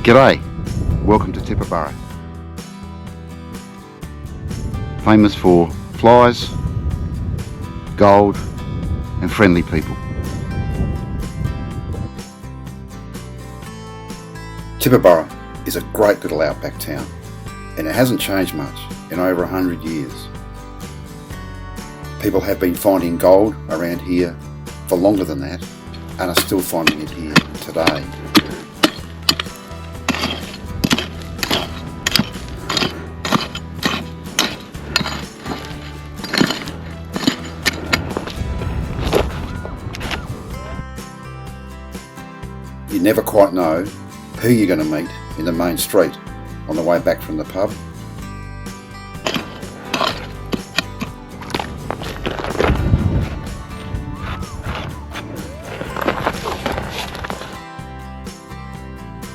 G'day, welcome to Tibooburra. Famous for flies, gold and friendly people. Tibooburra is a great little outback town and it hasn't changed much in over 100 years. People have been finding gold around here for longer than that and are still finding it here today. You never quite know who you're going to meet in the main street on the way back from the pub.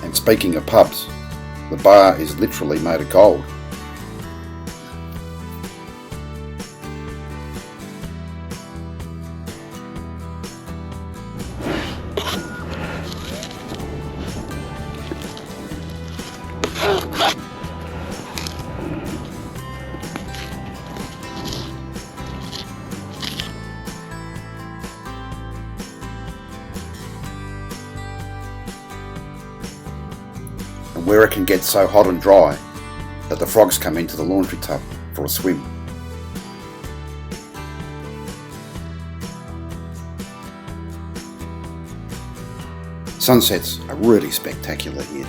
And speaking of pubs, the bar is literally made of gold. And where it can get so hot and dry that the frogs come into the laundry tub for a swim. Sunsets are really spectacular here.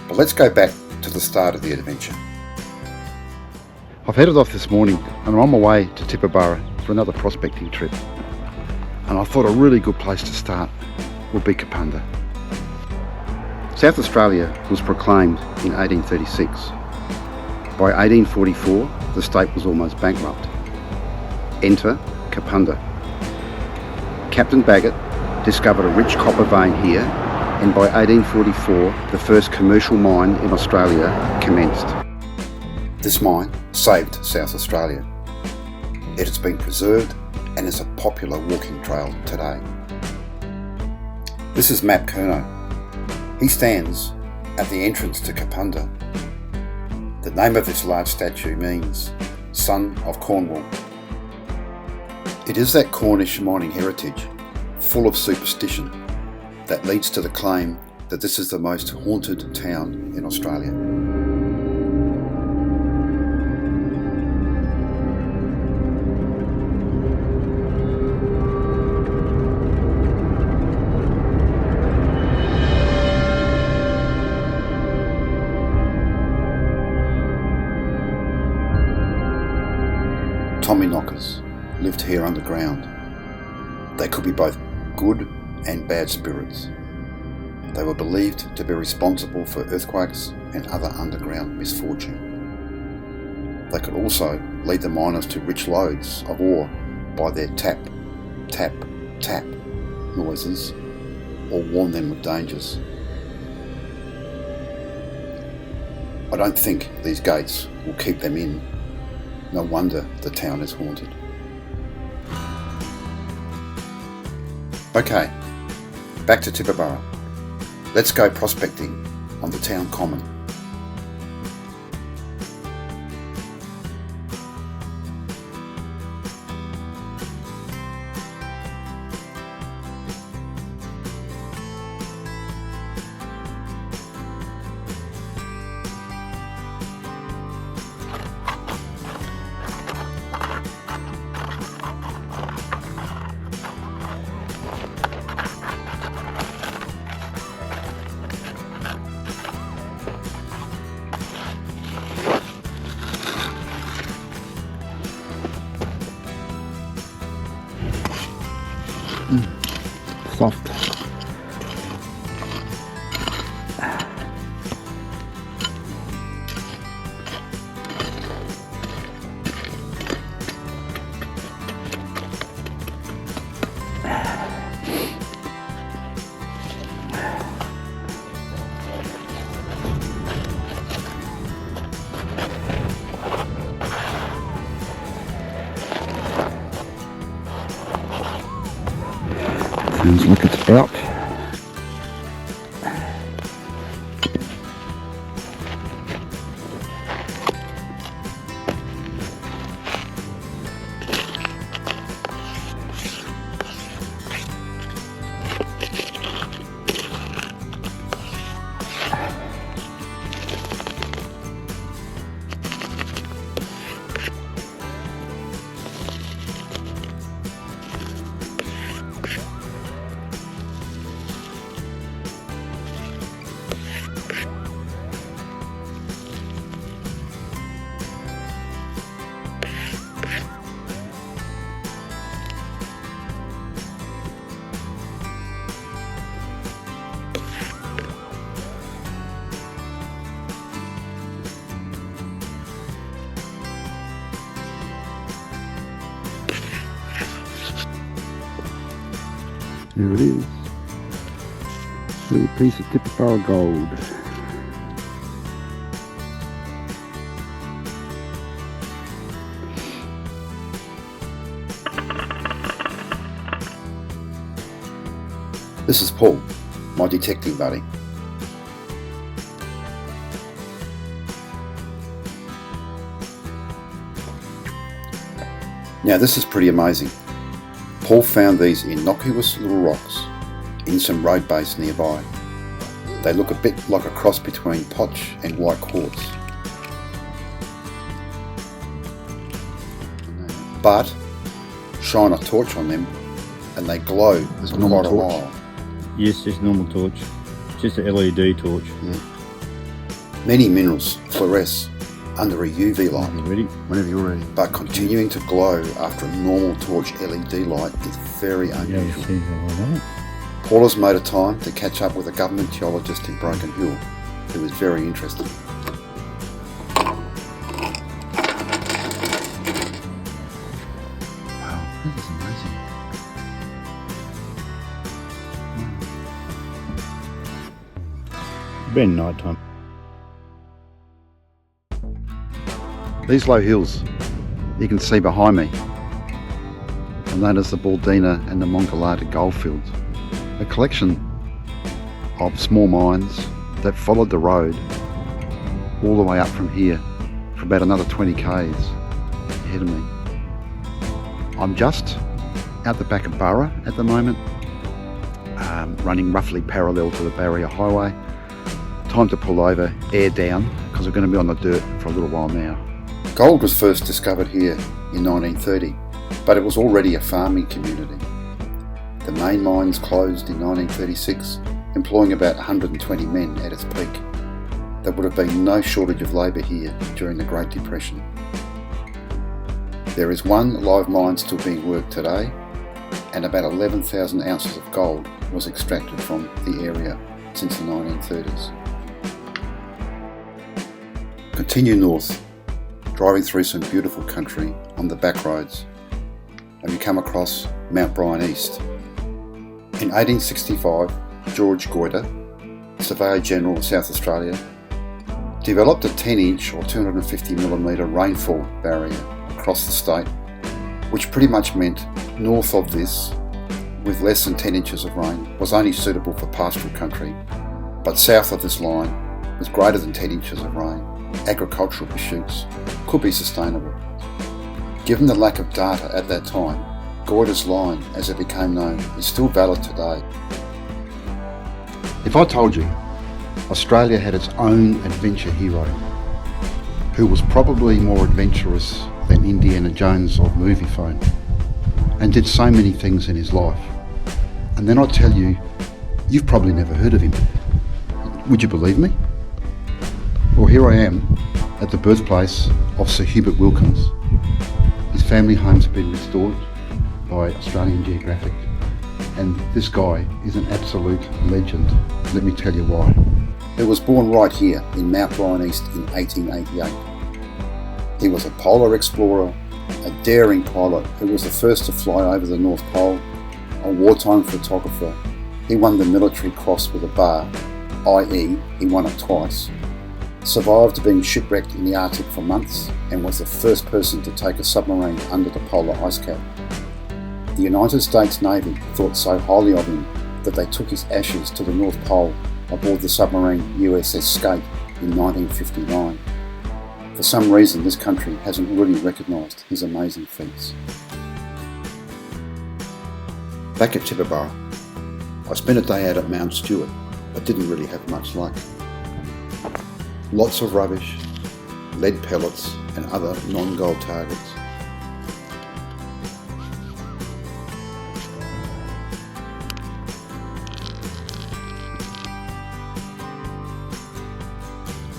But let's go back to the start of the adventure. I've headed off this morning and I'm on my way to Tibooburra for another prospecting trip. And I thought a really good place to start would be Kapunda. South Australia was proclaimed in 1836. By 1844, the state was almost bankrupt. Enter Kapunda. Captain Bagot discovered a rich copper vein here, and by 1844, the first commercial mine in Australia commenced. This mine saved South Australia. It has been preserved and is a popular walking trail today. This is Map Kerno. He stands at the entrance to Kapunda. The name of this large statue means Son of Cornwall. It is that Cornish mining heritage, full of superstition, that leads to the claim that this is the most haunted town in Australia. Tommyknockers lived here underground. They could be both good and bad spirits. They were believed to be responsible for earthquakes and other underground misfortune. They could also lead the miners to rich lodes of ore by their tap, tap, tap noises, or warn them of dangers. I don't think these gates will keep them in. No wonder the town is haunted. Okay, back to Tibooburra. Let's go prospecting on the town common. Soft. Sounds like it's out. Here it is. Little piece of Tibooburra gold. This is Paul, my detecting buddy. Now this is pretty amazing. Paul found these innocuous little rocks in some road base nearby. They look a bit like a cross between potch and white quartz. But shine a torch on them and they glow for quite a while. Yes, just normal torch. Just a LED torch. Yeah. Many minerals fluoresce under a UV light. Ready? Whenever you're ready. But continuing to glow after a normal torch LED light is very unusual. Yeah, Paul has made a time to catch up with a government geologist in Broken Hill who was very interested. Wow, this is amazing. Been night time. These low hills you can see behind me, and that is the Baldina and the Mongalata goldfields, a collection of small mines that followed the road all the way up from here for about another 20 k's ahead of me. I'm just out the back of Burra at the moment, running roughly parallel to the Barrier Highway. Time to pull over, air down, because we're going to be on the dirt for a little while now. Gold was first discovered here in 1930, but it was already a farming community. The main mines closed in 1936, employing about 120 men at its peak. There would have been no shortage of labour here during the Great Depression. There is one live mine still being worked today, and about 11,000 ounces of gold was extracted from the area since the 1930s. Continue north, driving through some beautiful country on the back roads, and we come across Mount Bryan East. In 1865, George Goyder, Surveyor General of South Australia, developed a 10-inch or 250mm rainfall barrier across the state, which pretty much meant north of this, with less than 10 inches of rain, was only suitable for pastoral country, but south of this line, with greater than 10 inches of rain, agricultural pursuits could be sustainable. Given the lack of data at that time, Goyder's line, as it became known, is still valid today. If I told you Australia had its own adventure hero, who was probably more adventurous than Indiana Jones of movie phone, and did so many things in his life, and then I tell you, you've probably never heard of him, would you believe me? Well, here I am at the birthplace of Sir Hubert Wilkins. His family homes have been restored by Australian Geographic, and this guy is an absolute legend. Let me tell you why. He was born right here in Mount Bryan East in 1888. He was a polar explorer, a daring pilot who was the first to fly over the North Pole, a wartime photographer. He won the Military Cross with a bar, i.e. he won it twice. Survived being shipwrecked in the Arctic for months and was the first person to take a submarine under the polar ice cap. The United States Navy thought so highly of him that they took his ashes to the North Pole aboard the submarine USS Skate in 1959. For some reason this country hasn't really recognised his amazing feats. Back at Tibooburra, I spent a day out at Mount Stewart but didn't really have much luck. Lots of rubbish, lead pellets and other non-gold targets.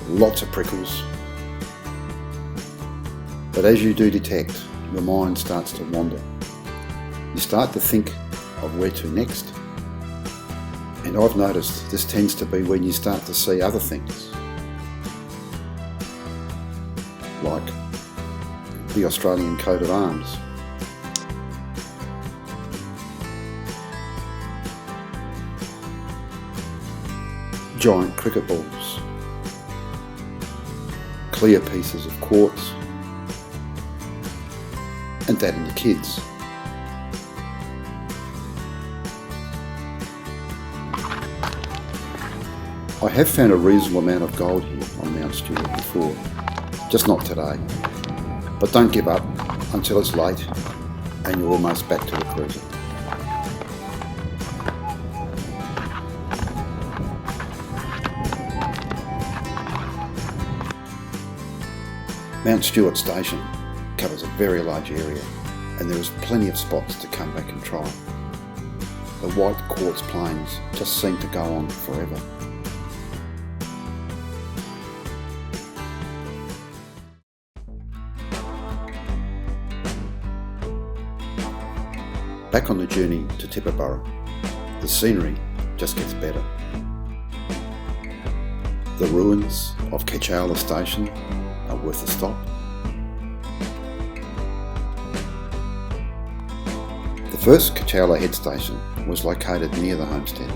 Lots of prickles. But as you do detect, your mind starts to wander. You start to think of where to next. And I've noticed this tends to be when you start to see other things, like the Australian coat of arms. giant cricket balls, clear pieces of quartz, and that in the kids. I have found a reasonable amount of gold here on Mount Stewart before, just not today. But don't give up until it's late and you're almost back to the cruiser. Mount Stewart Station covers a very large area and there is plenty of spots to come back and try. The white quartz plains just seem to go on forever. Back on the journey to Tibooburra, the scenery just gets better. The ruins of Kapunda Station are worth a stop. The first Kapunda head station was located near the homestead.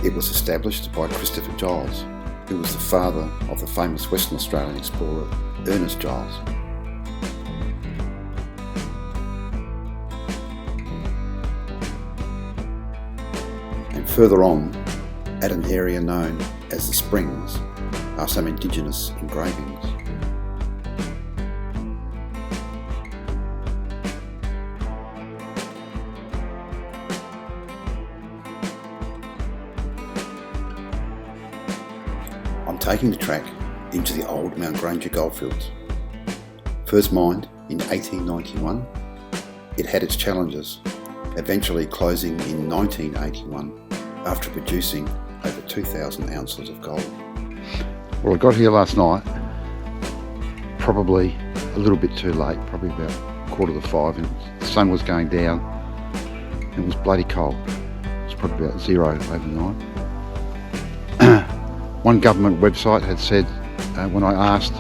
It was established by Christopher Giles, who was the father of the famous Western Australian explorer Ernest Giles. And further on, at an area known as the Springs, are some indigenous engravings. I'm taking the track into the old Mount Granger goldfields. First mined in 1891, it had its challenges, eventually closing in 1981 after producing over 2,000 ounces of gold. Well, I got here last night, probably a little bit too late, probably about 4:45, and the sun was going down and it was bloody cold. It was probably about 0 overnight. One government website had said, when I asked,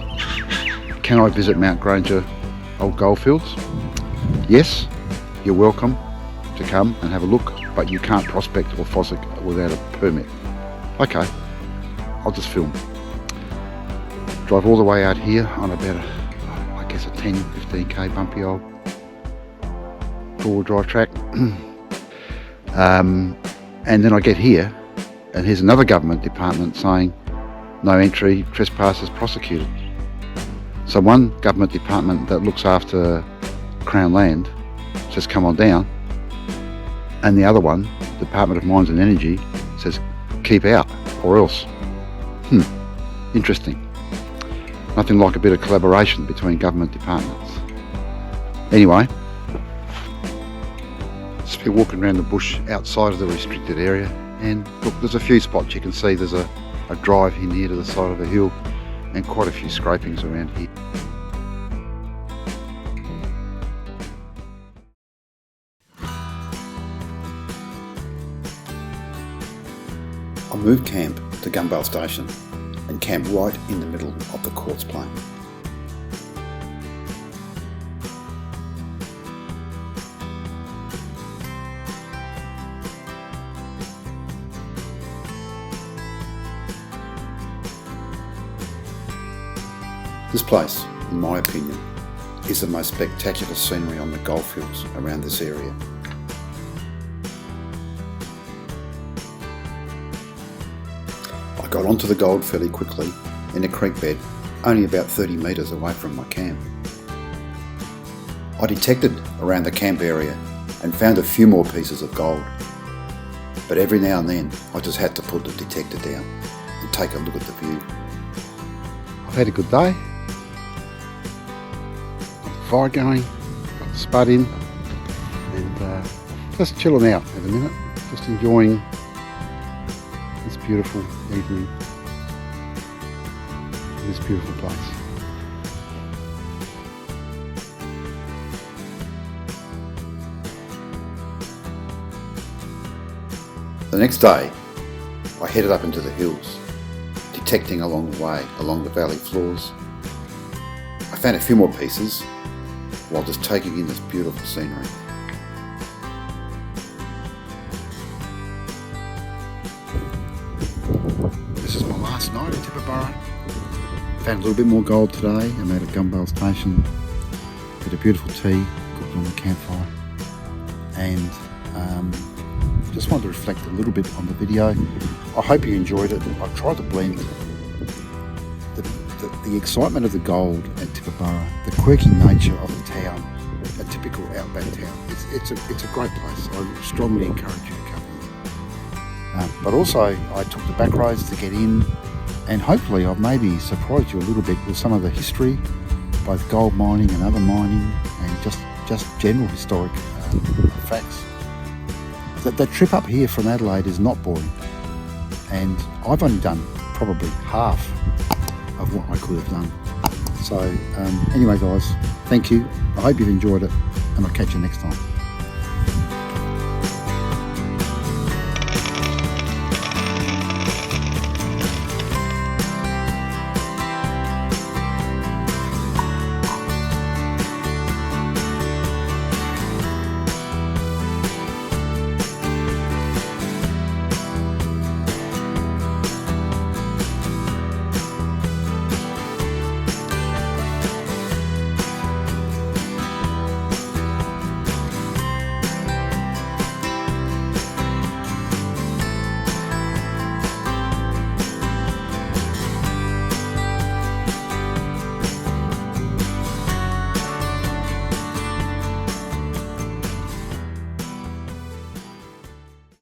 can I visit Mount Granger old goldfields? Yes, you're welcome to come and have a look, but you can't prospect or fossick without a permit. Okay, I'll just film. Drive all the way out here on about a 10-15k bumpy old four-wheel drive track. And then I get here and here's another government department saying no entry, trespassers prosecuted. So one government department that looks after Crown land says come on down, and the other one, Department of Mines and Energy, says keep out or else. Interesting. Nothing like a bit of collaboration between government departments. Anyway, just be walking around the bush outside of the restricted area, and look, there's a few spots you can see. There's a drive in here to the side of a hill and quite a few scrapings around here. I moved camp to Kapunda Station and camped right in the middle of the quartz plain. This place, in my opinion, is the most spectacular scenery on the goldfields around this area. I got onto the gold fairly quickly in a creek bed only about 30 metres away from my camp. I detected around the camp area and found a few more pieces of gold, but every now and then I just had to put the detector down and take a look at the view. I've had a good day. Got the fire going, got the spud in, and just chilling out at the minute, just enjoying this beautiful evening in this beautiful place. The next day I headed up into the hills, detecting along the way, along the valley floors. I found a few more pieces while just taking in this beautiful scenery. Found a little bit more gold today. I'm at a Gumball station. Did a beautiful tea, cooked on the campfire. And just wanted to reflect a little bit on the video. I hope you enjoyed it. I tried to blend the excitement of the gold at Tibooburra, the quirky nature of the town, a typical outback town. It's a great place. I strongly encourage you to come here. But also, I took the back roads to get in, and hopefully I've maybe surprised you a little bit with some of the history, both gold mining and other mining, and just general historic facts. The trip up here from Adelaide is not boring, and I've only done probably half of what I could have done. So anyway guys, thank you. I hope you've enjoyed it, and I'll catch you next time.